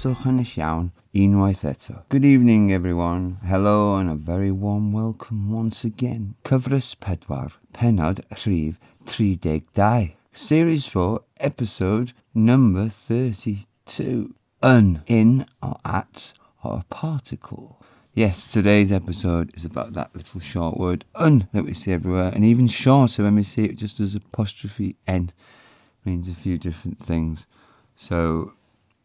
Glywswch yn y llawn unwaith eto. Good evening everyone. Hello and a very warm welcome once again. Cyfres 4, pennod rhif 32. Series 4, episode number 32. In or at or a particle. Yes, today's episode is about that little short word that we see everywhere, and even shorter when we see it just as apostrophe n. Means a few different things. So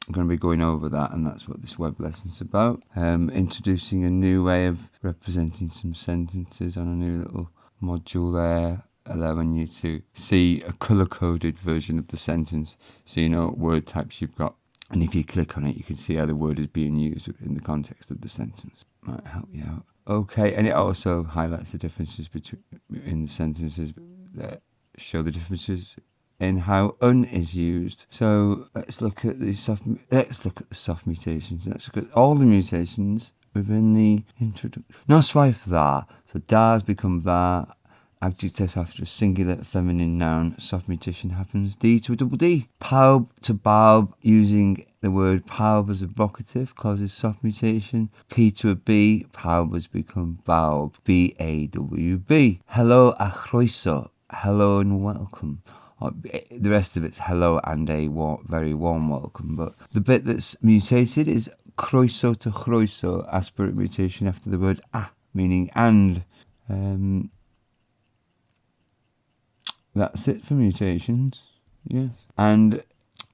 I'm going to be going over that, and that's what this web lesson's about. Introducing a new way of representing some sentences on a new little module there, allowing you to see a colour-coded version of the sentence, so you know what word types you've got. And if you click on it, you can see how the word is being used in the context of the sentence. Might help you out. Okay, and it also highlights the differences in the sentences that show the differences in how is used. So let's look at the soft mutations. Let's look at all the mutations within the introduction. Noswaith dda. So da has become dda. Adjective after a singular feminine noun, soft mutation happens. D to a double D. Pawb to bawb, using the word pawb as a vocative causes soft mutation. P to a B, pawb has become bawb. B-A-W-B. Hello a chroeso, hello and welcome. The rest of it's hello and a very warm welcome. But the bit that's mutated is chroeso to chroeso, aspirate mutation after the word a, meaning and. That's it for mutations, yes. And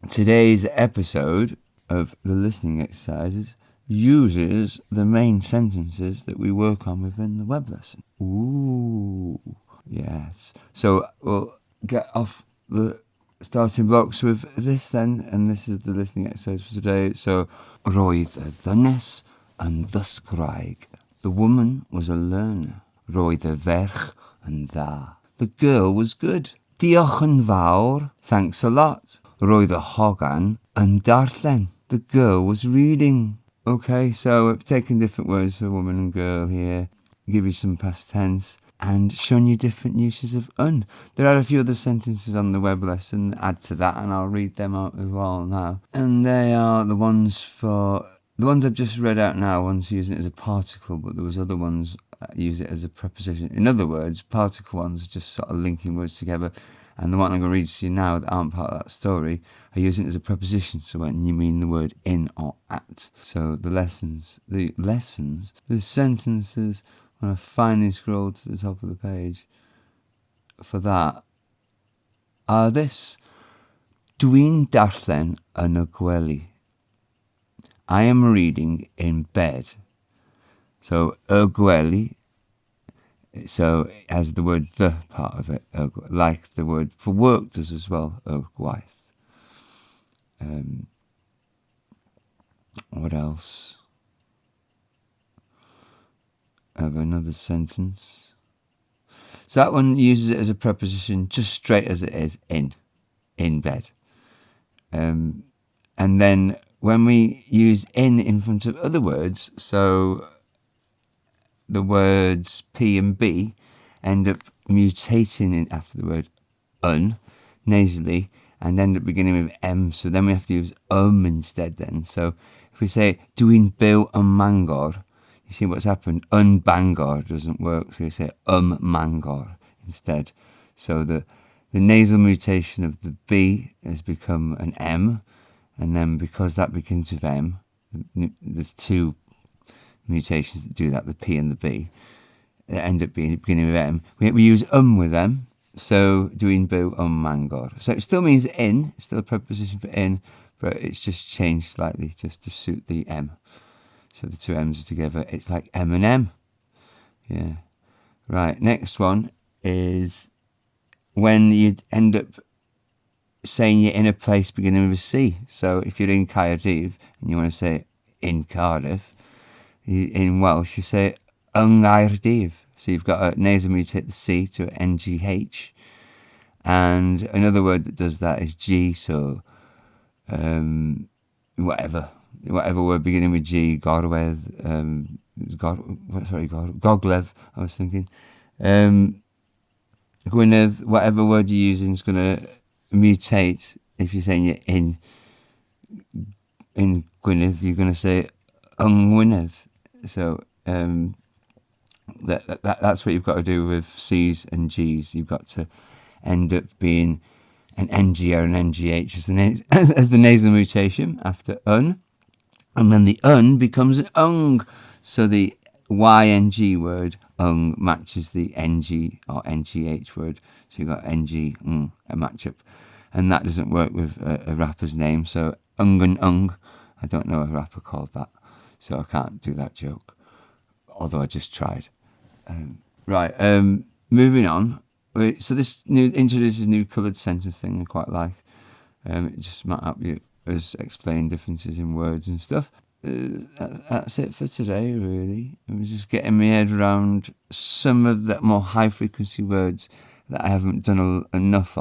today's episode of the listening exercises uses the main sentences that we work on within the web lesson. Ooh, yes. So we'll get off the starting blocks with this then, and this is the listening exercise for today. So, roedd y ddynes yn ddysgraig. The woman was a learner. Roedd y ferch yn dda. The girl was good. Diolch yn fawr. Thanks a lot. Roedd y hogan yn darllen. The girl was reading. Okay, so I've taken different words for woman and girl here. Give you some past tense and shown you different uses of There are a few other sentences on the web lesson that add to that, and I'll read them out as well now. And they are the ones I've just read out now, ones using it as a particle, but there was other ones use it as a preposition. In other words, particle ones are just sort of linking words together, and the one I'm going to read to you now that aren't part of that story are using it as a preposition, so when you mean the word in or at. So the sentences, when I finally scroll to the top of the page for that, are this. Dwi'n darllen yn y gwely. I am reading in bed. So, gwely, so it has the word the part of it, like the word for work does as well, gwaith. What else? I have another sentence. So that one uses it as a preposition just straight as it is, in bed. And then when we use in front of other words, so the words P and B end up mutating in after the word nasally, and end up beginning with M, so then we have to use instead then. So if we say dwi'n byw yn Mangor, you see what's happened. Bangor doesn't work, so you say Mangor instead. So the nasal mutation of the B has become an M, and then because that begins with M, there's two mutations that do that, the P and the B, that end up beginning with M. We use with them, so dwi'n byw yn Mangor. So it still means in, it's still a preposition for in, but it's just changed slightly just to suit the M. So the two M's are together, it's like M and M. Yeah. Right, next one is when you end up saying you're in a place beginning with a C. So if you're in Caerdydd and you want to say in Cardiff, in Welsh you say yng Nghaerdydd. So you've got a nasal mutate the C to NGH. And another word that does that is G, so whatever word beginning with G, Gorwedd, Gogledd, I was thinking. Gwynedd, whatever word you're using is going to mutate if you're saying you're in Gwynedd, you're going to say Gwynedd. So that's what you've got to do with C's and G's. You've got to end up being an NG or an NGH as the nasal mutation after and then the becomes an ung. So the YNG word matches the NG or NGH word. So you've got NG, a matchup. And that doesn't work with a rapper's name. So and ung, I don't know a rapper called that. So I can't do that joke. Although I just tried. Moving on. So this introduces a new coloured sentence thing I quite like. It just might help you as explain differences in words and stuff. That's it for today, really. I was just getting my head around some of the more high frequency words that I haven't done enough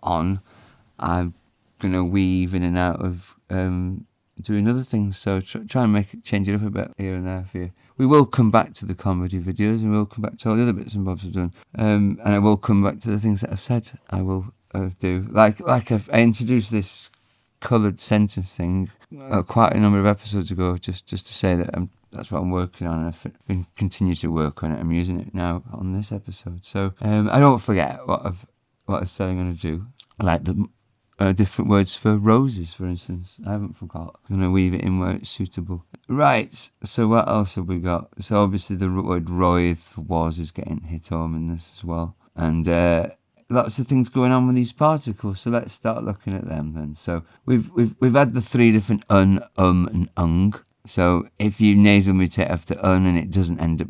on. I'm going to weave in and out of doing other things, so try and change it up a bit here and there for you. We will come back to the comedy videos, and we'll come back to all the other bits and bobs I've done, and I will come back to the things that I've said I will do. Like I introduced this coloured sentence thing quite a number of episodes ago, just to say that that's what I'm working on, and I've been continue to work on it. I'm using it now on this episode, so I don't forget what I said I'm going to do, like the different words for roses, for instance. I haven't forgot. I'm going to weave it in where it's suitable. Right, so what else have we got? So obviously the word roedd for was is getting hit home in this as well. And lots of things going on with these particles, so let's start looking at them then. So we've had the three different and ung. So if you nasal mutate after and it doesn't end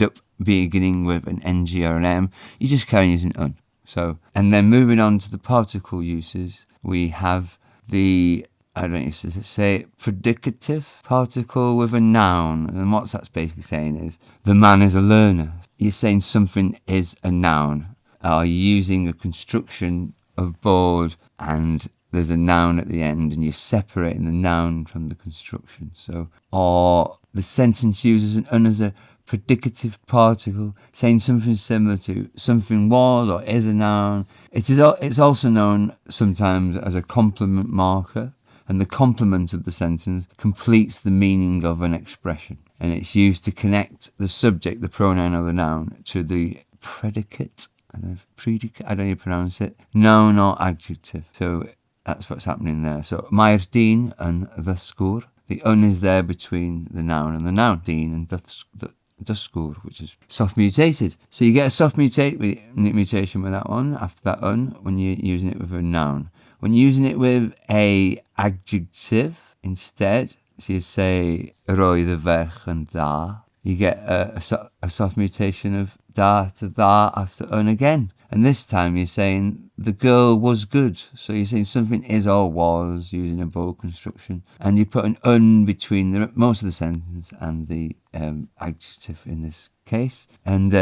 up beginning with an ng or an m, you just carry on using un. So, and then moving on to the particle uses, we have the, I don't used to say it, predicative particle with a noun. And what that's basically saying is, the man is a learner. You're saying something is a noun. Are you using a construction of board and there's a noun at the end and you're separating the noun from the construction. So, or the sentence uses an un as a predicative particle, saying something similar to something was or is a noun. It's also known sometimes as a complement marker, and the complement of the sentence completes the meaning of an expression, and it's used to connect the subject, the pronoun or the noun, to the predicate. I don't know how you pronounce it, noun or adjective. So that's what's happening there. So mae'r dyn and ddysgwr. The un is there between the noun and the noun. Dyn and dysgwr, which is soft mutated. So you get a soft mutation with that one after that un when you're using it with a noun. When you're using it with a adjective instead, so you say roedd y ferch yn dda, you get a soft mutation of da to dda after un again. And this time you're saying the girl was good. So you're saying something is or was using a bold construction. And you put an un between most of the sentence and the adjective in this case. And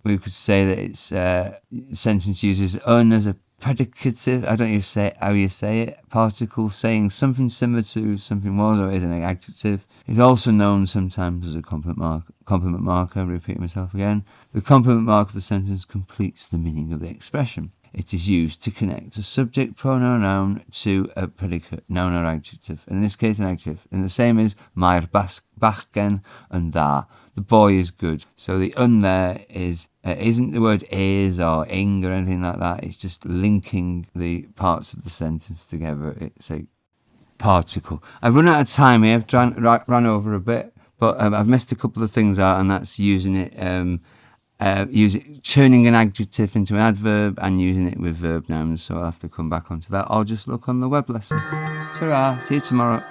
we could say that it's sentence uses un as a predicative, I don't know how you say it, particle saying something similar to something was or is an adjective. It's also known sometimes as a complement marker, repeat myself again. The complement mark of the sentence completes the meaning of the expression. It is used to connect a subject, pronoun, noun to a predicate, noun or adjective. In this case, an adjective. And the same is mae'r bachgen yn dda. The boy is good. So the un there isn't the word is or ing or anything like that. It's just linking the parts of the sentence together. It's a particle. I've run out of time here. I've run over a bit, but I've missed a couple of things out, and that's using it, turning an adjective into an adverb and using it with verb nouns. So I'll have to come back onto that. I'll just look on the web lesson. Ta-ra, see you tomorrow.